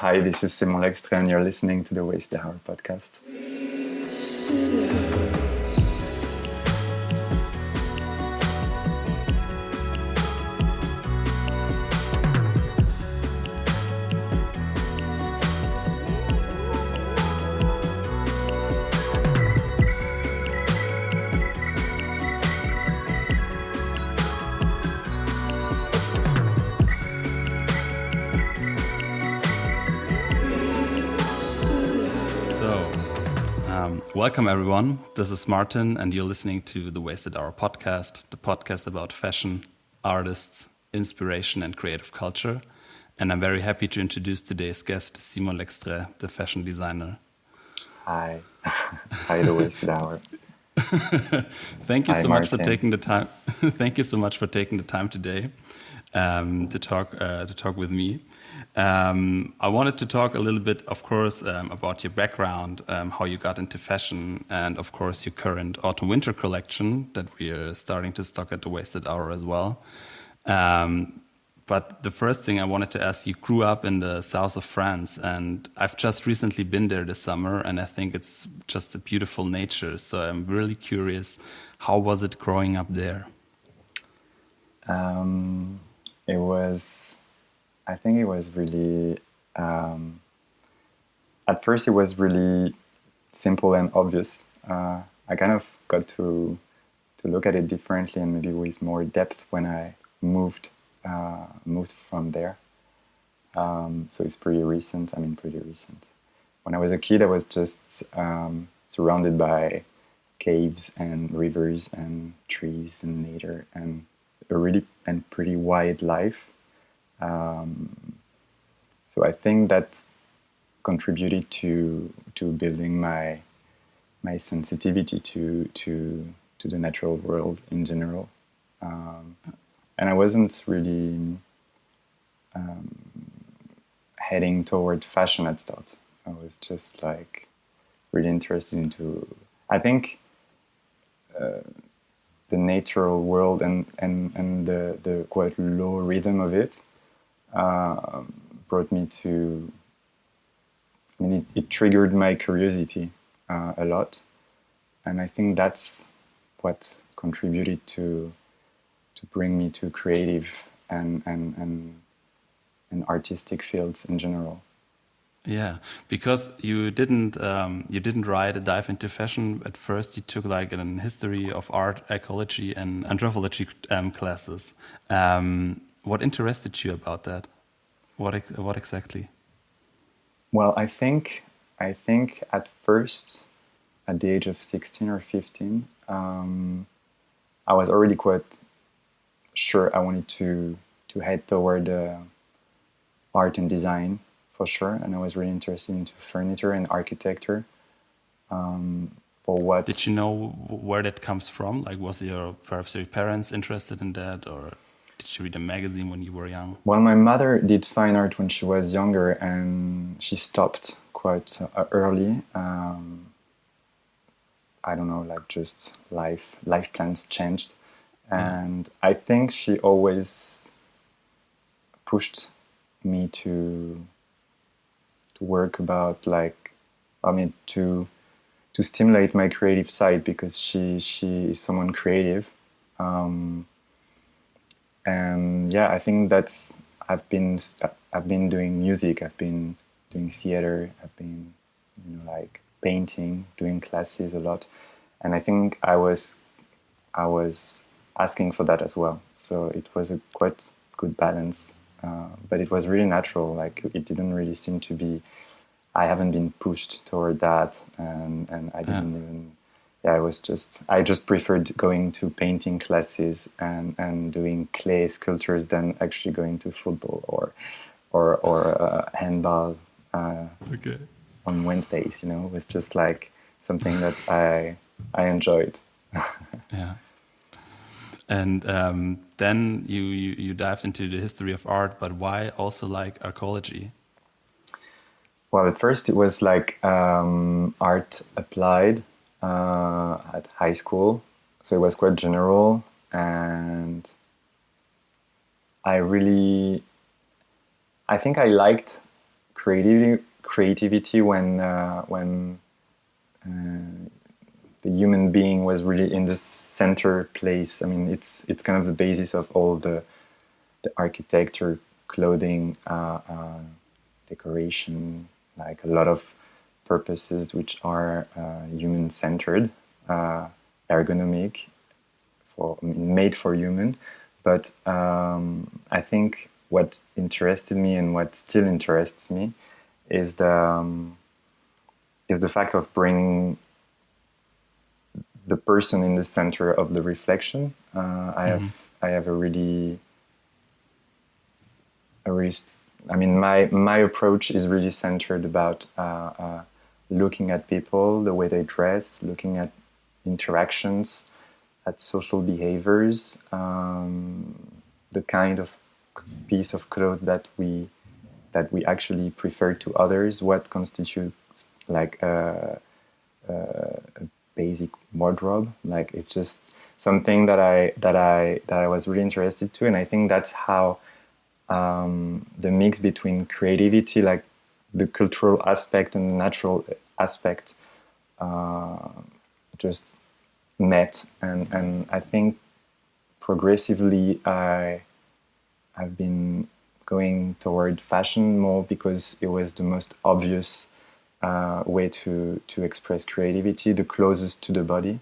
Hi, this is Simon Lextrait, and you're listening to the Wasted Hour podcast. Welcome everyone, this is Martin and you're listening to the Wasted Hour podcast, the podcast about fashion, artists, inspiration and creative culture. And I'm very happy to introduce today's guest, Simon Lextrait, the fashion designer. Hi. Hi, the Wasted Hour. Thank you Hi, so Martin. much for taking the time. Thank you so much for taking the time today to talk with me. I wanted to talk a little bit, of course, about your background, how you got into fashion, and of course your current autumn-winter collection that we are starting to stock at the Wasted Hour as well. But the first thing I wanted to ask, you grew up in the south of France, and I've just recently been there this summer, and I think it's just a beautiful nature. So I'm really curious, how was it growing up there? I think it was really, at first it was really simple and obvious. I kind of got to look at it differently and maybe with more depth when I moved from there. So it's pretty recent. When I was a kid, I was just surrounded by caves and rivers and trees and nature and a really and pretty wide life. So I think that contributed to building my sensitivity to the natural world in general. And I wasn't really heading toward fashion at start. I was just like really interested into, I think, the natural world and the quite low rhythm of it brought me to, it triggered my curiosity a lot. And I think that's what contributed to bring me to creative and artistic fields in general. Yeah, because you didn't dive into fashion at first. You took like a history of art, archaeology, and anthropology classes. What interested you about that? What exactly? Well, I think at first, at the age of 16 or 15, I was already quite sure I wanted to head toward art and design for sure, and I was really interested into furniture and architecture. For what did you know where that comes from? Like, was perhaps your parents interested in that, or did you read a magazine when you were young? Well, my mother did fine art when she was younger, and she stopped quite early. I don't know, like just life plans changed. And I think she always pushed me to work about to stimulate my creative side, because she is someone creative. And yeah, I think I've been doing music, I've been doing theater, I've been like painting, doing classes a lot, and I think I was asking for that as well. So it was a quite good balance, but it was really natural. Like, it didn't really seem to be. I haven't been pushed toward that, and I didn't even. Yeah, I just preferred going to painting classes and doing clay sculptures than actually going to football or handball on Wednesdays. It was just like something that I enjoyed. Yeah. And then you dived into the history of art, but why also like archaeology? Well, at first it was like art applied at high school, so it was quite general, and I think I liked creativity when the human being was really in the center place. I mean, it's kind of the basis of all the architecture, clothing, decoration, like a lot of purposes which are human-centered, ergonomic, made for human. But I think what interested me and what still interests me is the fact of bringing the person in the center of the reflection. I have a really, I mean, my approach is really centered about looking at people, the way they dress, looking at interactions, at social behaviors, the kind of piece of cloth that we actually prefer to others, what constitutes like a basic wardrobe. Like, it's just something that I was really interested to, and I think that's how the mix between creativity, like the cultural aspect and the natural aspect, just met, and I think progressively I've been going toward fashion more because it was the most obvious way to express creativity, the closest to the body.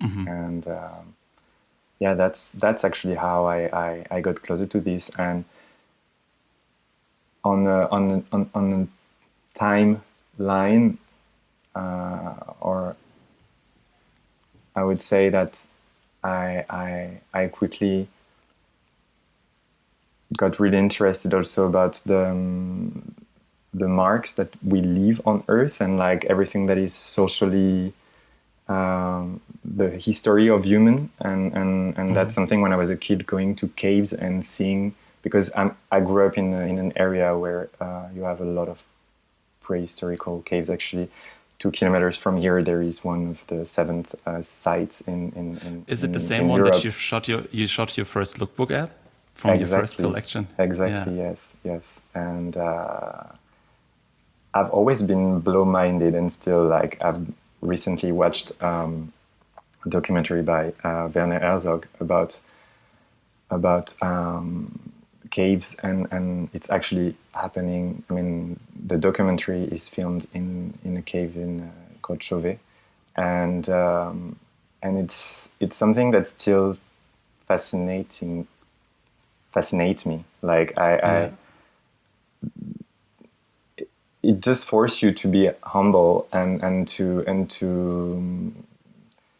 And yeah, that's actually how I got closer to this. And on a timeline, or I would say that I quickly got really interested also about the marks that we leave on Earth, and like everything that is socially the history of human, and that's something when I was a kid, going to caves and seeing, because I grew up in an area where you have a lot of prehistorical caves. Actually, 2 kilometers from here, there is one of the 7th sites in Is it the same one Europe. that you shot your first lookbook at from your first collection? Exactly. Yeah. Yes. And I've always been Blowminded, and still, like, I've recently watched a documentary by Werner Herzog about caves, and it's actually happening. I mean, the documentary is filmed in a cave in Grotte Chauvet, and it's something that still fascinates me. Like it just forces you to be humble and to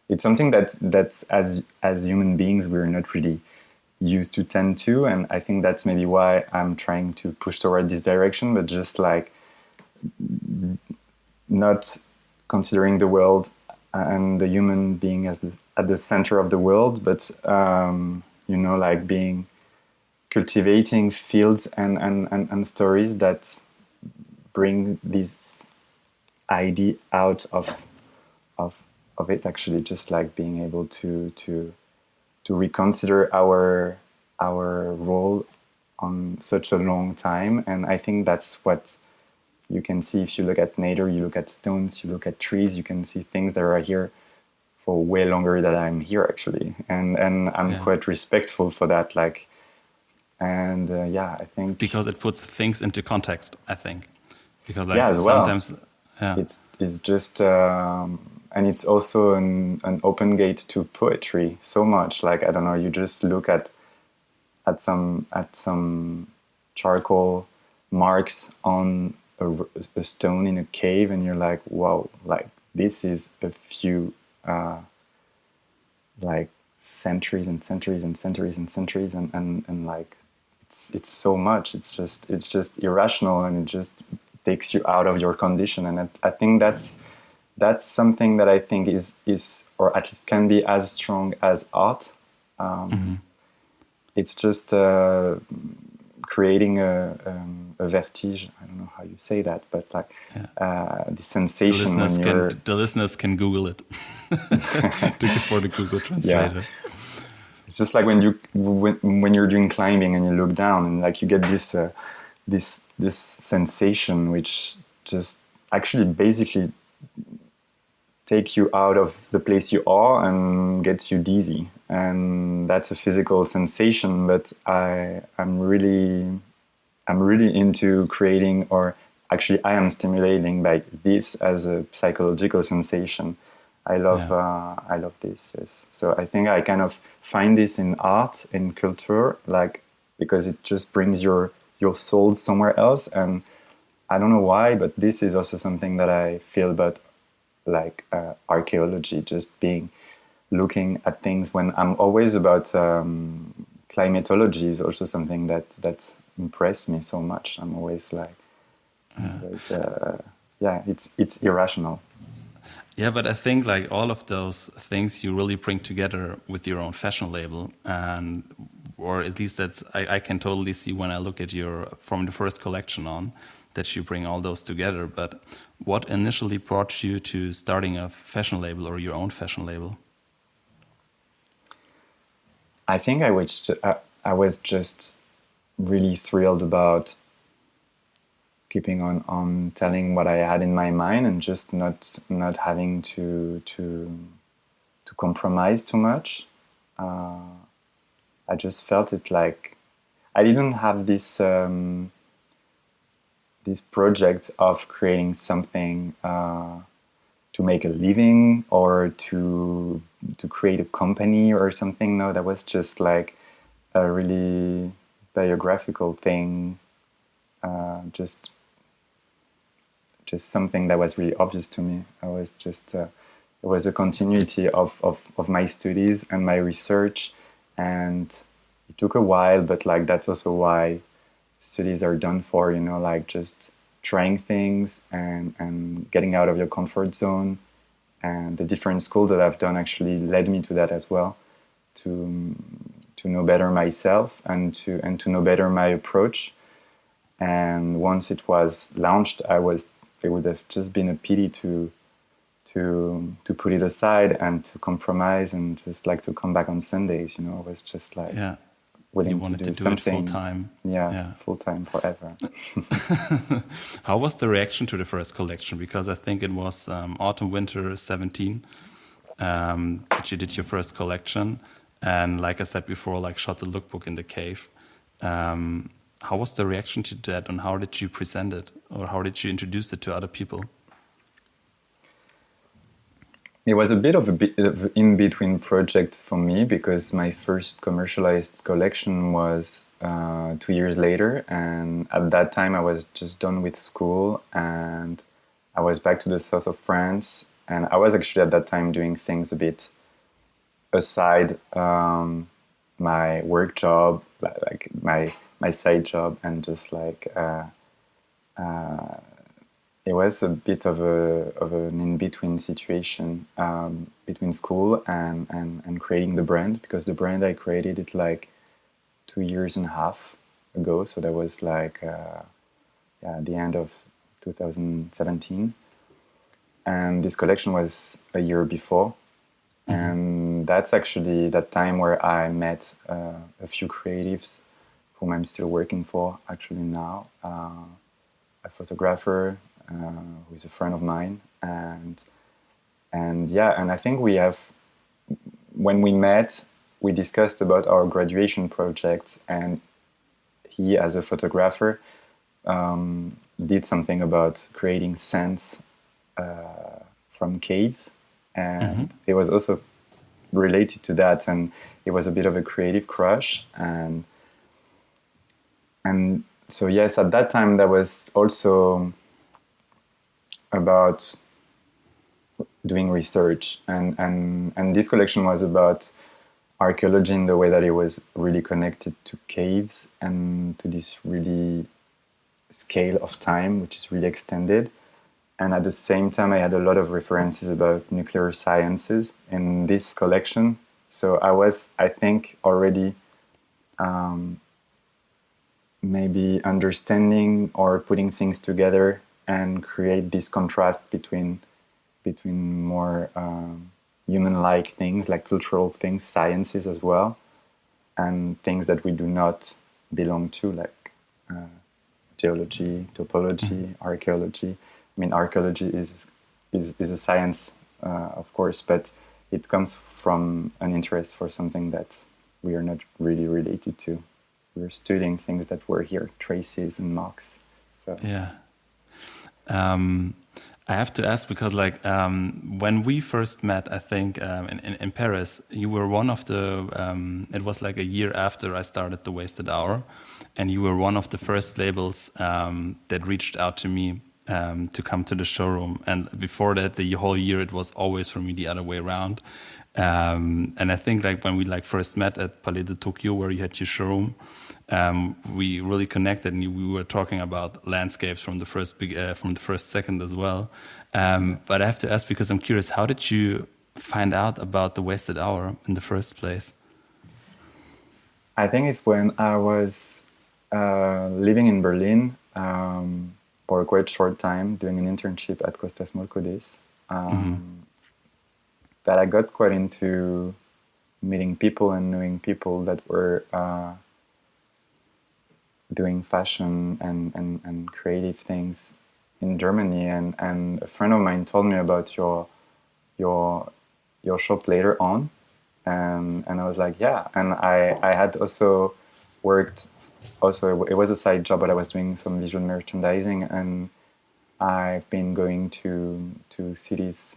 it's something that's as human beings we're not really used to tend to, and I think that's maybe why I'm trying to push toward this direction, but just like not considering the world and the human being as at the center of the world, but like cultivating fields and stories that bring this idea out of it, actually, just like being able to reconsider our role on such a long time. And I think that's what you can see if you look at nature, you look at stones, you look at trees, you can see things that are here for way longer than I'm here, actually. And I'm quite respectful for that, like, and I think because it puts things into context, I think, because like as well, sometimes it's just and it's also an open gate to poetry so much. Like, I don't know, you just look at some charcoal marks on a stone in a cave, and you're like, wow, like this is a few like centuries and centuries and centuries and centuries, and like it's so much. It's just irrational, and it just takes you out of your condition. And I think that's something that I think is or at least can be as strong as art. It's just creating a vertige. I don't know how you say that, but like the sensation the listeners can Google it for the Google Translator. It's just like when you're doing climbing and you look down, and like you get this this sensation which just actually basically take you out of the place you are and gets you dizzy. And that's a physical sensation, but I'm really into creating, or actually I am stimulating by this as a psychological sensation. I love this, yes. So I think I kind of find this in art, in culture, like, because it just brings your soul somewhere else. And I don't know why, but this is also something that I feel about, like, archaeology, just being looking at things. When I'm always about climatology is also something that impressed me so much. I'm always like, always, yeah, it's irrational. Yeah, but I think like all of those things you really bring together with your own fashion label, and or at least that's I can totally see when I look at your from the first collection on that you bring all those together. But what initially brought you to starting a fashion label or your own fashion label? I think I was just really thrilled about keeping on telling what I had in my mind, and just not having to compromise too much. I just felt it like I didn't have this project of creating something to make a living, or to create a company or something. No, that was just like a really biographical thing, just something that was really obvious to me. I was just it was a continuity of my studies and my research, and it took a while, but like that's also why studies are done for, you know, like just trying things and getting out of your comfort zone. And the different schools that I've done actually led me to that as well, to know better myself, and to know better my approach. And once it was launched, it would have just been a pity to put it aside and to compromise and just like to come back on Sundays. You know, I was just like Yeah, you willing to wanted do to do it full something. time. Yeah, Yeah. full time forever. How was the reaction to the first collection? Because I think it was autumn winter 17 that you did your first collection, and like I said before, like shot the lookbook in the cave. How was the reaction to that, and how did you present it, or how did you introduce it to other people? It was a bit of in-between project for me, because my first commercialized collection was 2 years later, and at that time I was just done with school, and I was back to the south of France, and I was actually at that time doing things a bit aside my work job, like my side job, and just like it was a bit of an in-between situation, between school and creating the brand, because the brand I created it like 2 years and a half ago. So that was like yeah, the end of 2017. And this collection was a year before. And that's actually that time where I met a few creatives whom I'm still working for actually now. A photographer who is a friend of mine, and yeah, and I think when we met, we discussed about our graduation projects, and he, as a photographer, did something about creating scents from caves, and it was also related to that, and it was a bit of a creative crush, and so yes, at that time that was also about doing research, and this collection was about archaeology in the way that it was really connected to caves and to this really scale of time, which is really extended. And at the same time, I had a lot of references about nuclear sciences in this collection. So I was, I think, already maybe understanding or putting things together and create this contrast between more human-like things, like cultural things, sciences as well, and things that we do not belong to, like geology, topology, archaeology. I mean, archaeology is a science, of course, but it comes from an interest for something that we are not really related to. We're studying things that were here, traces and marks. So Yeah. I have to ask because, like, when we first met, I think in Paris, you were one of the. It was like a year after I started the Wasted Hour, and you were one of the first labels that reached out to me to come to the showroom. And before that, the whole year, it was always for me the other way around. And I think like when we like first met at Palais de Tokyo, where you had your showroom, we really connected, and we were talking about landscapes from the first second as well. But I have to ask because I'm curious, how did you find out about the Wasted Hour in the first place? I think it's when I was living in Berlin for a quite short time, doing an internship at Costas Molcodes, that I got quite into meeting people and knowing people that were doing fashion and creative things in Germany. And a friend of mine told me about your shop later on. And I was like, yeah. And I had also worked, also it was a side job, but I was doing some visual merchandising, and I've been going to cities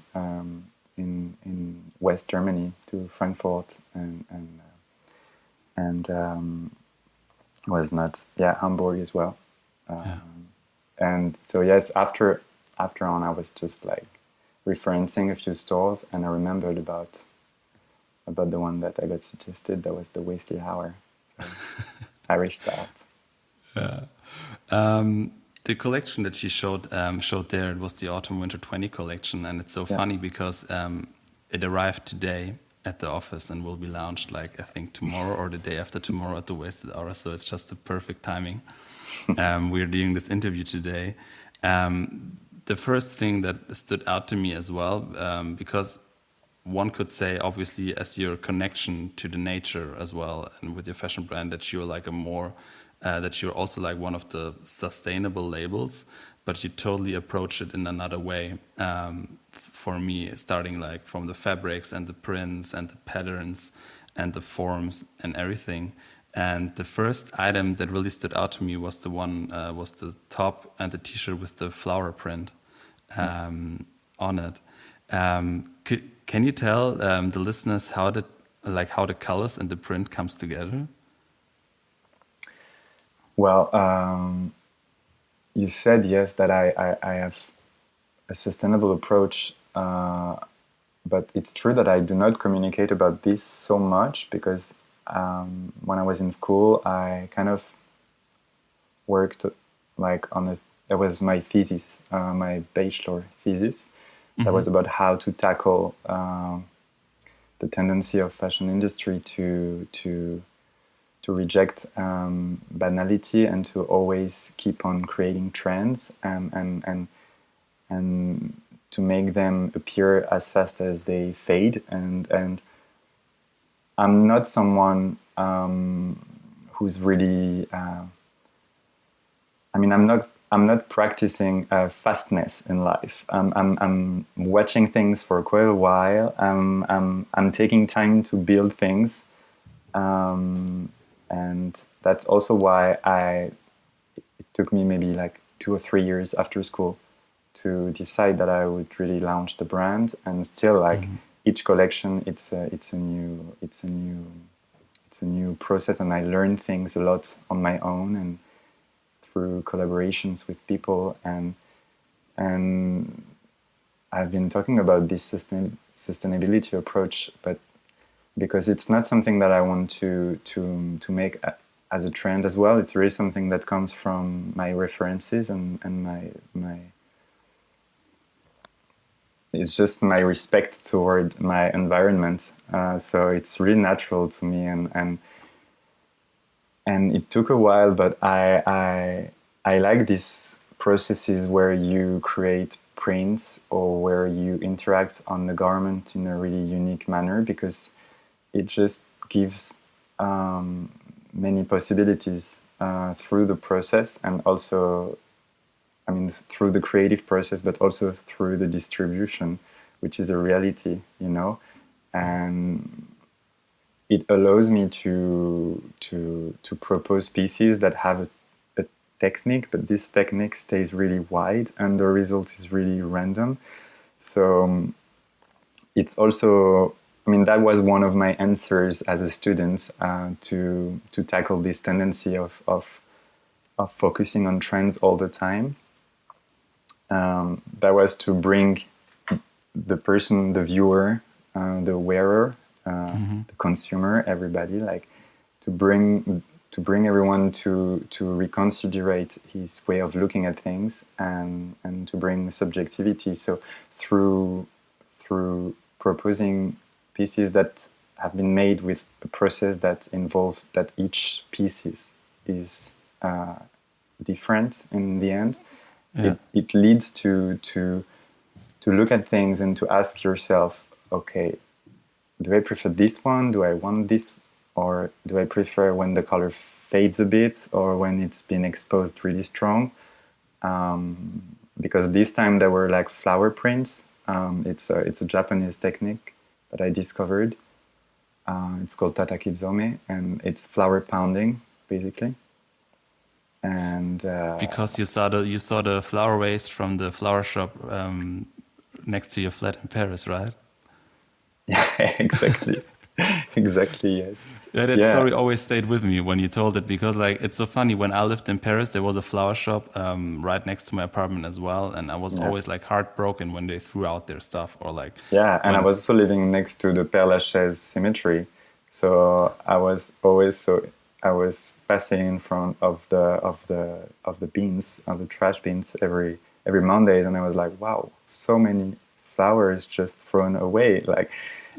in West Germany, to Frankfurt and was not, yeah, Hamburg as well. Yeah. And so yes, after on, I was just like referencing a few stores, and I remembered about the one that I got suggested. That was the Wasted Hour. So I reached out. Yeah. The collection that she showed there, it was the Autumn Winter 20 collection, and it's so funny because it arrived today at the office and will be launched like I think tomorrow or the day after tomorrow at the Wasted Hour. So it's just the perfect timing. We're doing this interview today. The first thing that stood out to me as well, because one could say, obviously, as your connection to the nature as well, and with your fashion brand, that you're like that you're also like one of the sustainable labels, but you totally approach it in another way. For me, starting like from the fabrics and the prints and the patterns and the forms and everything. And the first item that really stood out to me was the top and the t-shirt with the flower print on it. Can you tell the listeners how the colors and the print comes together? Well, you said yes that I have a sustainable approach, but it's true that I do not communicate about this so much because when I was in school, I kind of worked like that was my thesis, my bachelor thesis. That was about how to tackle the tendency of fashion industry to reject banality and to always keep on creating trends and to make them appear as fast as they fade. And I'm not someone who's really. I'm not practicing fastness in life. I'm watching things for quite a while. I'm taking time to build things, and that's also why it took me maybe like 2 or 3 years after school to decide that I would really launch the brand. And still, like each collection, it's a new process, and I learn things a lot on my own and through collaborations with people, and I've been talking about this sustainability approach, but because it's not something that I want to make as a trend as well. It's really something that comes from my references and my it's just my respect toward my environment. So it's really natural to me, and it took a while, but I like these processes where you create prints or where you interact on the garment in a really unique manner, because it just gives many possibilities. through the process, and also, I mean, through the creative process, but also through the distribution, which is a reality, you know, and it allows me to propose pieces that have a technique, but this technique stays really wide, and the result is really random. So it's also, I mean, that was one of my answers as a student to tackle this tendency of focusing on trends all the time. That was to bring the person, the viewer, the wearer, the consumer, everybody, like to bring everyone to reconsider his way of looking at things, and to bring subjectivity. So through proposing pieces that have been made with a process that involves that each piece is different in the end. Yeah. It leads to look at things and to ask yourself, okay, do I prefer this one? Do I want this? Or do I prefer when the color fades a bit, or when it's been exposed really strong? Because this time there were like flower prints. It's a Japanese technique that I discovered. It's called Tataki Zome, and it's flower pounding, basically. And because you saw the flower waste from the flower shop next to your flat in Paris, right? Yeah, exactly. Exactly, yes. Yeah, that story always stayed with me when you told it, because like it's so funny. When I lived in Paris, there was a flower shop right next to my apartment as well, and I was always like heartbroken when they threw out their stuff, or like and I was also living next to the Père Lachaise cemetery, so I was passing in front of the bins, of the trash bins every Mondays, and I was like, wow, so many flowers just thrown away, like,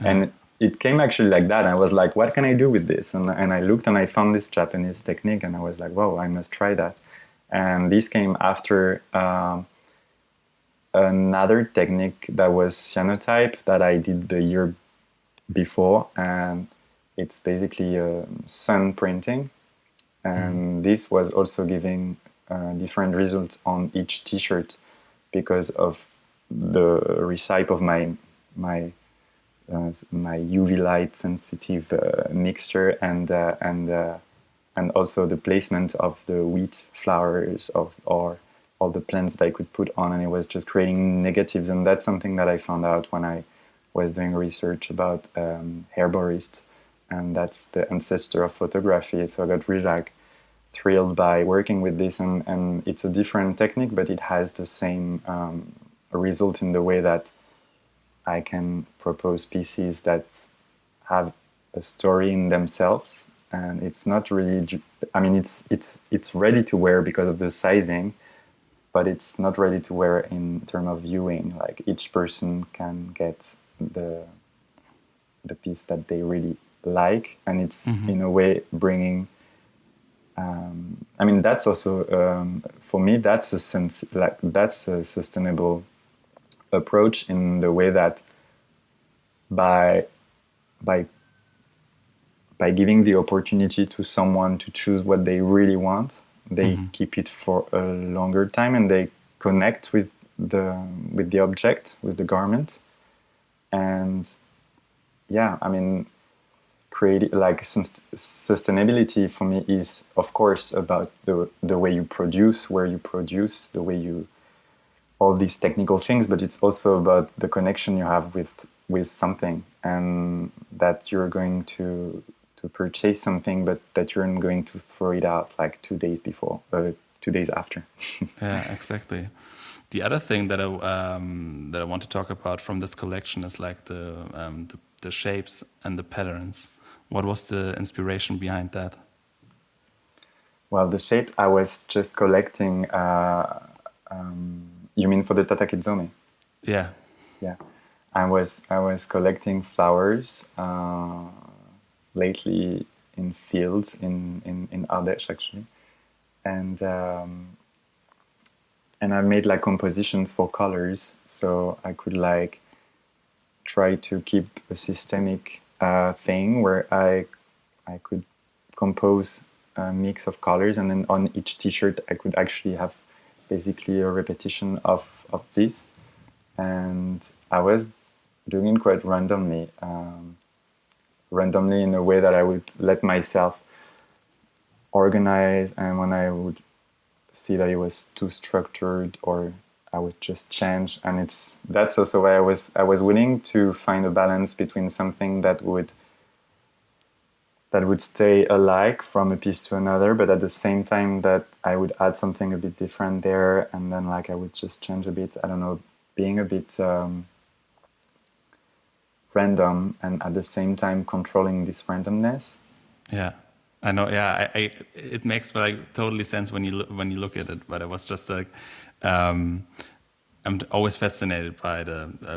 and it came actually like that. I was like, what can I do with this? And I looked and I found this Japanese technique, and I was like, wow, I must try that. And this came after another technique that was cyanotype that I did the year before, and it's basically sun printing. And this was also giving different results on each T-shirt because of the recipe of my UV light sensitive mixture, and also the placement of the wheat flowers or all the plants that I could put on, and it was just creating negatives. And that's something that I found out when I was doing research about herborists, and that's the ancestor of photography. So I got really like thrilled by working with this, and it's a different technique, but it has the same result in the way that I can propose pieces that have a story in themselves, and it's not really, I mean, it's ready to wear because of the sizing, but it's not ready to wear in terms of viewing. Like each person can get the piece that they really like, and it's in a way bringing. I mean, that's also for me. That's a sense, like that's a sustainable approach, in the way that by giving the opportunity to someone to choose what they really want, they keep it for a longer time, and they connect with the object, with the garment. And yeah, I mean, sustainability for me is, of course, about the way you produce, where you produce, the way you, all these technical things, but it's also about the connection you have with something, and that you're going to purchase something, but that you're not going to throw it out like 2 days before or 2 days after. Yeah, exactly. The other thing that I want to talk about from this collection is like the shapes and the patterns. What was the inspiration behind that? Well, the shapes I was just collecting. You mean for the Tataki Zome? Yeah. Yeah. I was collecting flowers lately in fields in Ardèche, actually, and I made like compositions for colors, so I could like try to keep a systemic thing where I could compose mix of colors, and then on each T-shirt I could actually have basically a repetition of this, and I was doing it quite randomly in a way that I would let myself organize, and when I would see that it was too structured, or I would just change. And that's also why I was willing to find a balance between something that would stay alike from a piece to another, but at the same time that I would add something a bit different there, and then like I would just change a bit. I don't know, being a bit random, and at the same time controlling this randomness. Yeah, I know. Yeah, it makes like totally sense when you look at it. But it was just like, I'm always fascinated by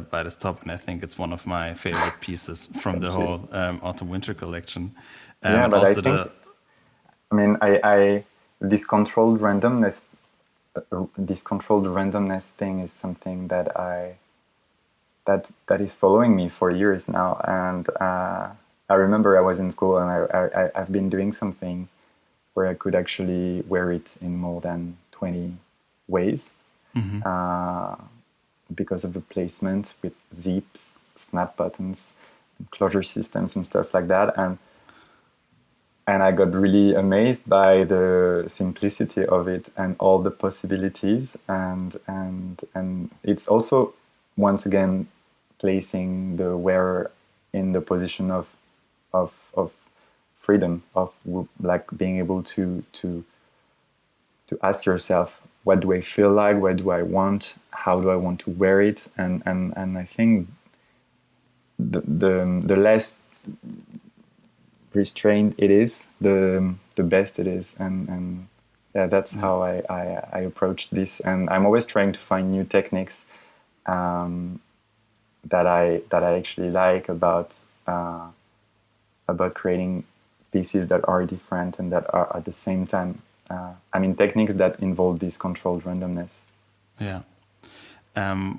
by this top, and I think it's one of my favorite pieces from the whole autumn winter collection. Yeah, And but I also think, I mean, I this controlled randomness, thing is something that that is following me for years now. And I remember I was in school, and I've been doing something where I could actually wear it in more than 20 ways, because of the placement with zips, snap buttons, closure systems, and stuff like that. And I got really amazed by the simplicity of it and all the possibilities. And it's also, once again, placing the wearer in the position of freedom, of like being able to ask yourself, what do I feel like? What do I want? How do I want to wear it? And I think the less restrained it is, the best it is. And yeah, that's how I approach this. And I'm always trying to find new techniques that I actually like about creating pieces that are different and that are at the same time, techniques that involve this controlled randomness. Yeah.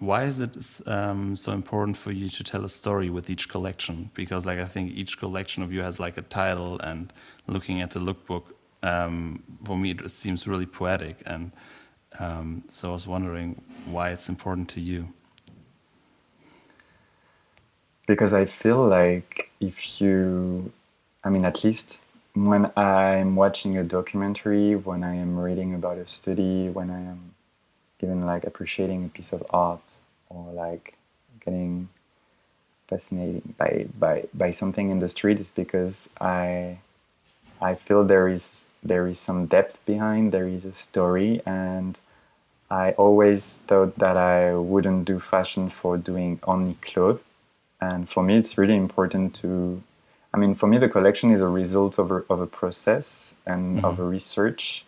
Why is it so important for you to tell a story with each collection? Because like I think each collection of you has like a title, and looking at the lookbook, for me it seems really poetic. And so I was wondering why it's important to you. Because I feel like at least when I'm watching a documentary, when I am reading about a study, when I am even like appreciating a piece of art, or like getting fascinated by something in the street, is because I feel there is some depth behind, there is a story. And I always thought that I wouldn't do fashion for doing only clothes. And for me, it's really important to, for me, the collection is a result of a process and of a research,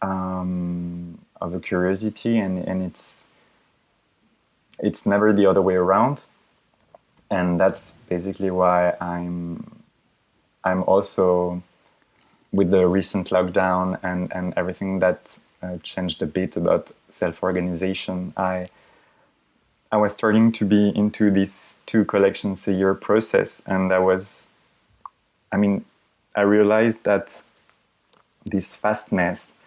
of a curiosity, and it's never the other way around. And that's basically why I'm also, with the recent lockdown and everything that changed a bit about self-organization, I was starting to be into these 2 collections a year process. And I realized that this fastness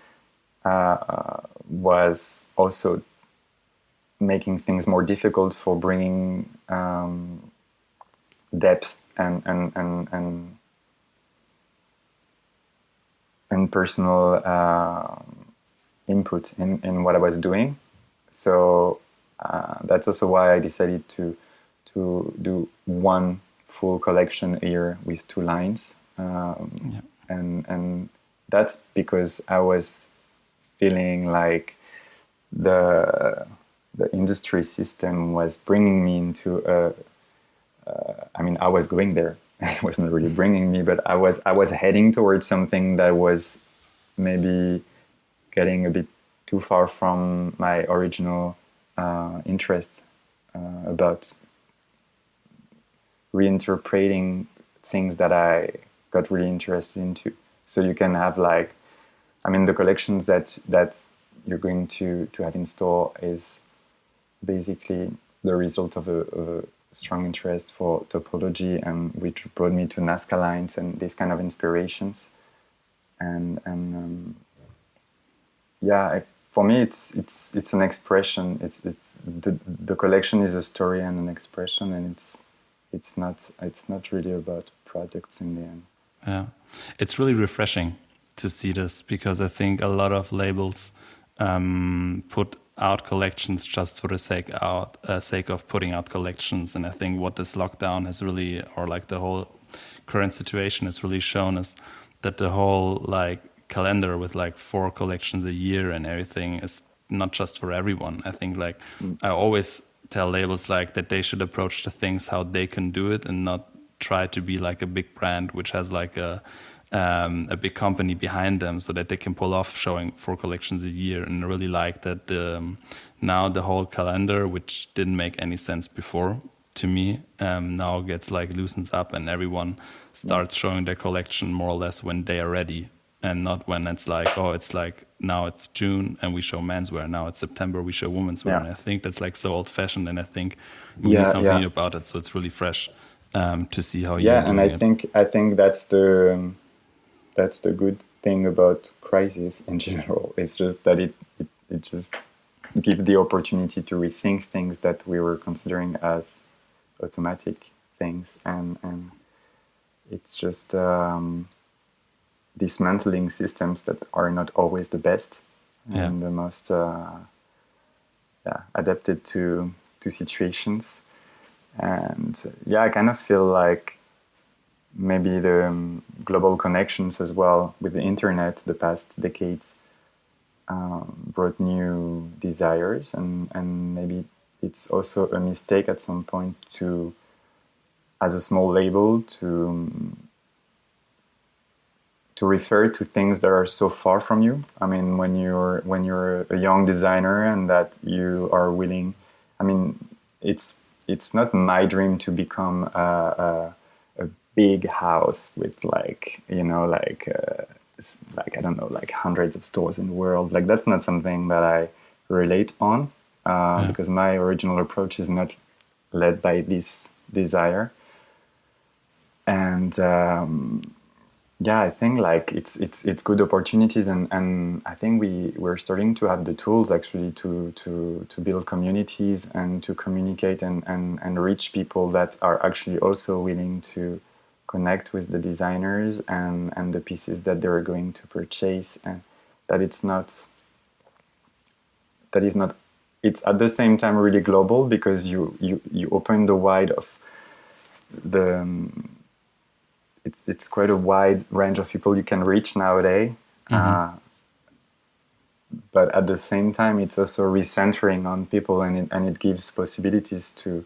was also making things more difficult for bringing depth and personal input in what I was doing. So that's also why I decided to do 1 full collection a year with 2 lines. And that's because I was feeling like the industry system was bringing me into I was going there. It wasn't really bringing me, but I was heading towards something that was maybe getting a bit too far from my original interest, about reinterpreting things that I got really interested into. So you can have the collections that you're going to have in store is basically the result of a strong interest for topology, and which brought me to Nazca lines and these kind of inspirations. and yeah, for me, it's an expression. It's the collection is a story and an expression, and it's not really about products in the end. Yeah, it's really refreshing to see this because I think a lot of labels put out collections just for the sake of putting out collections, and I think what this lockdown has really, or like the whole current situation has really shown us that the whole like calendar with like 4 collections a year and everything is not just for everyone. I think like I always tell labels like that they should approach the things how they can do it and not try to be like a big brand which has like a big company behind them so that they can pull off showing 4 collections a year. And I really like that now the whole calendar, which didn't make any sense before to me, now gets like loosens up and everyone starts showing their collection more or less when they are ready, and not when it's like, oh, it's like now it's June and we show menswear, now it's September we show women's wear. And I think that's like so old fashioned, and I think we need something new about it. So it's really fresh to see how you're doing it. I think that's the good thing about crisis in general. It's just that it just gives the opportunity to rethink things that we were considering as automatic things, and it's just dismantling systems that are not always the best and the most adapted to situations. And I kind of feel like maybe the global connections as well with the internet the past decades brought new desires, and maybe it's also a mistake at some point to, as a small label, to refer to things that are so far from you. I mean, when you're a young designer and that you are willing, I mean, it's not my dream to become a big house with like I don't know, like hundreds of stores in the world. Like that's not something that I relate on because my original approach is not led by this desire. And I think like it's good opportunities, and I think we're starting to have the tools actually to build communities and to communicate and reach people that are actually also willing to connect with the designers and the pieces that they're going to purchase, and that it's at the same time really global, because you open the wide of the it's quite a wide range of people you can reach nowadays. But at the same time, it's also recentering on people, and it gives possibilities to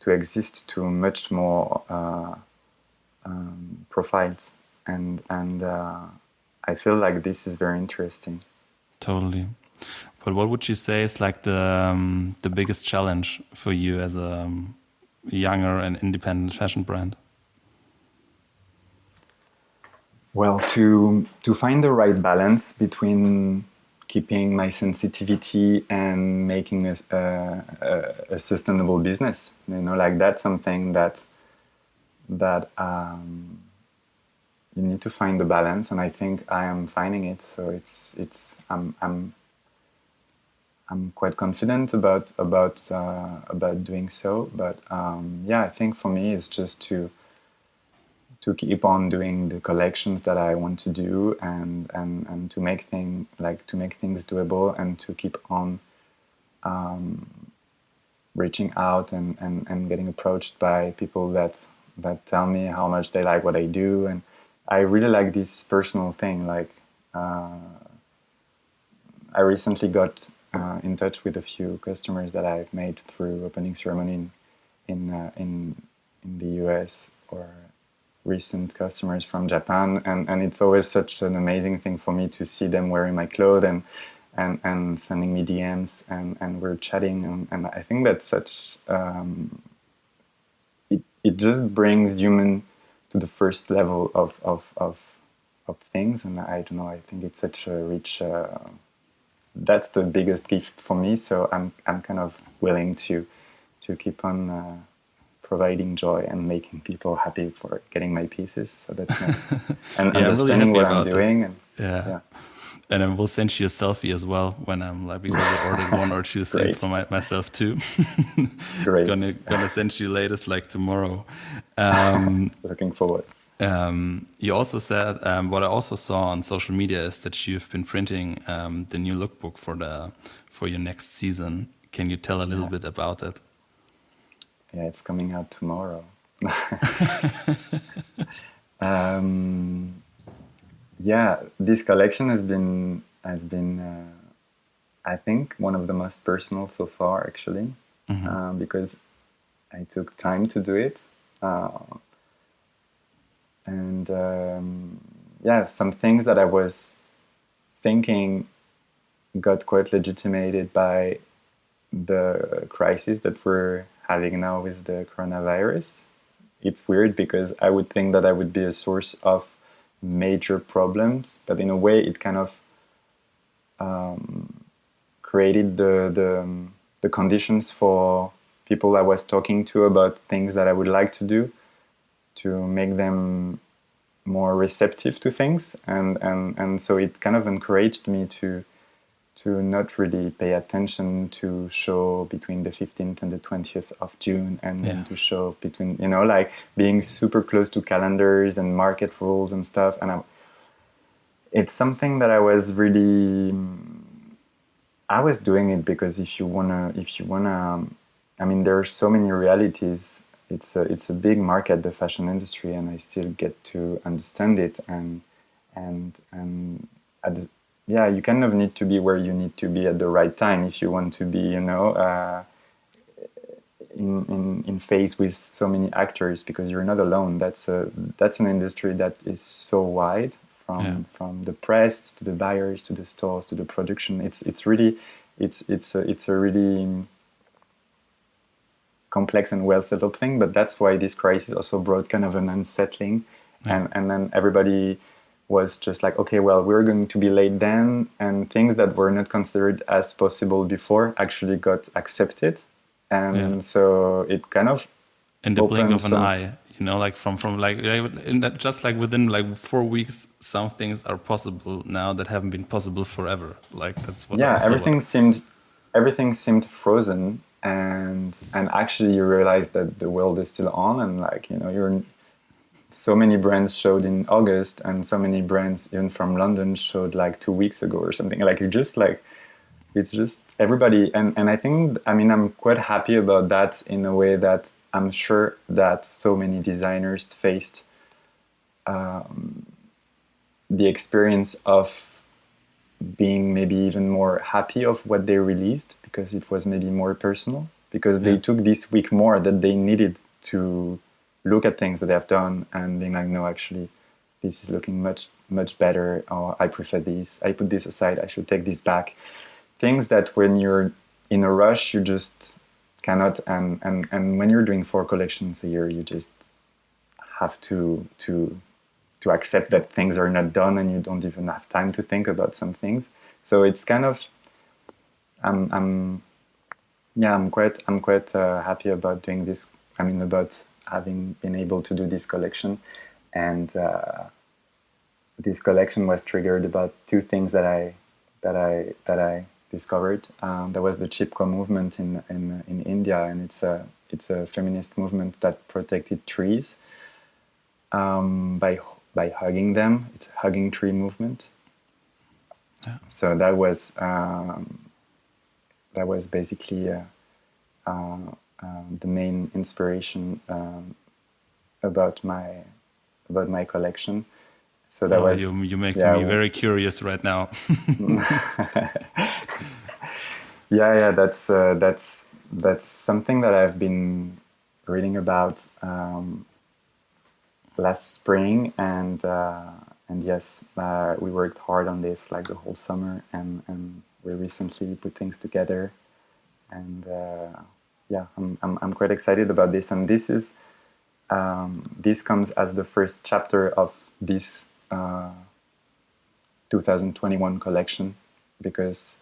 exist to much more profiles, and I feel like this is very interesting. Totally. But what would you say is like the biggest challenge for you as a younger and independent fashion brand? Well, to find the right balance between keeping my sensitivity and making a sustainable business, like that's something that you need to find the balance, and I think I am finding it. So I'm quite confident about doing so. But I think for me it's just to keep on doing the collections that I want to do, and to make things doable, and to keep on reaching out and getting approached by people that tell me how much they like what I do. And I really like this personal thing. Like I recently got in touch with a few customers that I've made through opening ceremony in the US, or recent customers from Japan, and it's always such an amazing thing for me to see them wearing my clothes and sending me DMs, and we're chatting, and I think that's such it just brings human to the first level of things, and I don't know, I think it's such a rich that's the biggest gift for me, so I'm kind of willing to keep on providing joy and making people happy for getting my pieces. So that's nice. And Yeah, I'm really understanding happy what I'm about that. doing. And Yeah. yeah, And I will send you a selfie as well when I'm like, because I ordered one or two things great, for myself too. great. gonna send you latest like tomorrow. Um, Looking forward. you also said what I also saw on social media is that you've been printing the new lookbook for your next season. Can you tell a little Yeah, bit about it? yeah, it's coming out tomorrow. um, yeah, this collection has been I think one of the most personal so far, actually, because I took time to do it. Uh, and yeah, some things that I was thinking got quite legitimated by the crisis that we're having now with the coronavirus. It's weird because I would think that I would be a source of major problems, but in a way, it kind of created the conditions for people I was talking to about things that I would like to do to make them more receptive to things, and so it kind of encouraged me to not really pay attention to show between the 15th and the 20th of June, and Yeah. then to show between, like being super close to calendars and market rules and stuff. And it's something that I was doing it because if you wanna, I mean, there are so many realities. It's a big market, the fashion industry, and I still get to understand it. And at the, yeah, you kind of need to be where you need to be at the right time if you want to be, in phase with so many actors, because you're not alone. That's an industry that is so wide, Yeah. from the press to the buyers to the stores to the production. It's really it's a really complex and well settled thing. But that's why this crisis also brought kind of an unsettling, Yeah. and then everybody was just like, okay, well, we're going to be late then, and things that were not considered as possible before actually got accepted. Yeah. And so it kind of In the blink opened of an some. eye, like from like in that, just like within like 4 weeks, some things are possible now that haven't been possible forever. Like that's what Yeah, also what. everything seemed frozen, and actually you realize that the world is still on, and like, you're so many brands showed in August, and so many brands even from London showed like 2 weeks ago or something. Like, you're just like, it's just everybody. And I think, I mean, I'm quite happy about that, in a way that I'm sure that so many designers faced the experience of being maybe even more happy of what they released, because it was maybe more personal, because they Yeah. took this week more that they needed to look at things that they've done and being like, no, actually, this is looking much much better, or I prefer this, I put this aside, I should take this back. Things that when you're in a rush, you just cannot. And when you're doing 4 collections a year, you just have to accept that things are not done, and you don't even have time to think about some things. So it's kind of, I'm yeah, I'm quite happy about doing this. I mean, about having been able to do this collection. And this collection was triggered about two things that I discovered. There was the Chipko movement in India, and it's a feminist movement that protected trees, by hugging them. It's a hugging tree movement. Yeah. So that was basically the main inspiration about my collection. So that Oh, was, you make yeah. me very curious right now. Yeah, that's something that I've been reading about last spring, and yes, we worked hard on this like the whole summer, and we recently put things together, and yeah, I'm quite excited about this. And this comes as the first chapter of this 2021 collection, because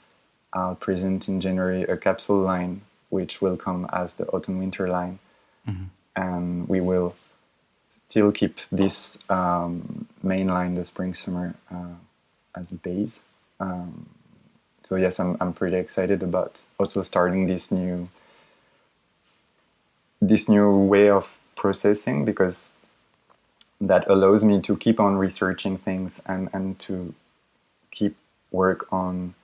I'll present in January a capsule line, which will come as the autumn winter line. and we will still keep this main line, the spring summer, as a base. So yes, I'm pretty excited about also starting this new way of processing, because that allows me to keep on researching things and to keep work on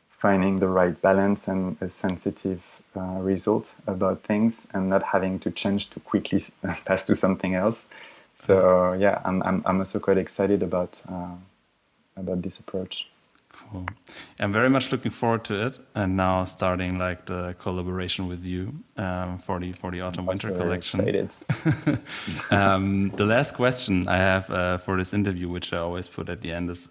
finding the right balance and a sensitive result about things, and not having to change too quickly, pass to something else. So yeah, I'm also quite excited about this approach. Cool. I'm very much looking forward to it, and now starting like the collaboration with you for the autumn winter collection. Excited. The last question I have for this interview, which I always put at the end, is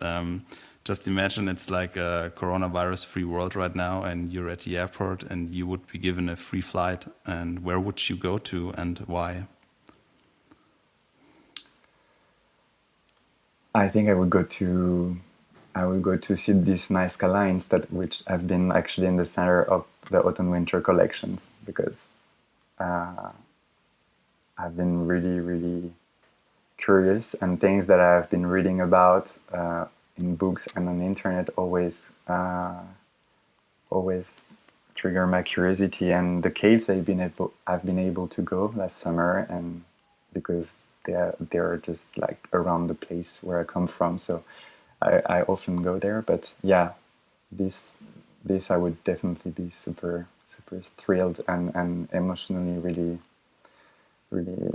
just imagine it's like a coronavirus-free world right now, and you're at the airport, and you would be given a free flight. And where would you go to, and why? I think I would go to see these Nazca lines which have been actually in the center of the autumn-winter collections, because I've been really, really curious, and things that I've been reading about in books and on the internet always trigger my curiosity. And the caves I've been able to go last summer, and because they're just like around the place where I come from, so I often go there. But yeah, this I would definitely be super thrilled and emotionally really,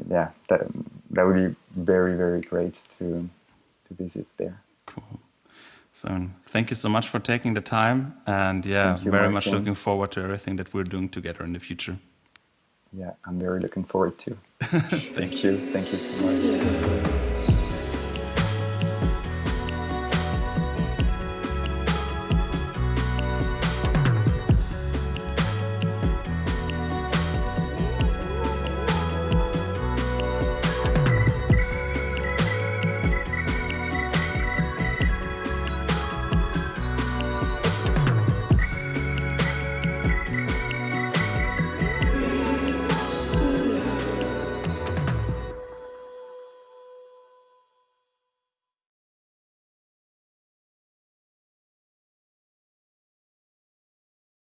yeah, that would be very, very great to visit there. Cool. So thank you so much for taking the time, and yeah, very much looking forward to everything that we're doing together in the future. Yeah, I'm very looking forward to. Thank you so much.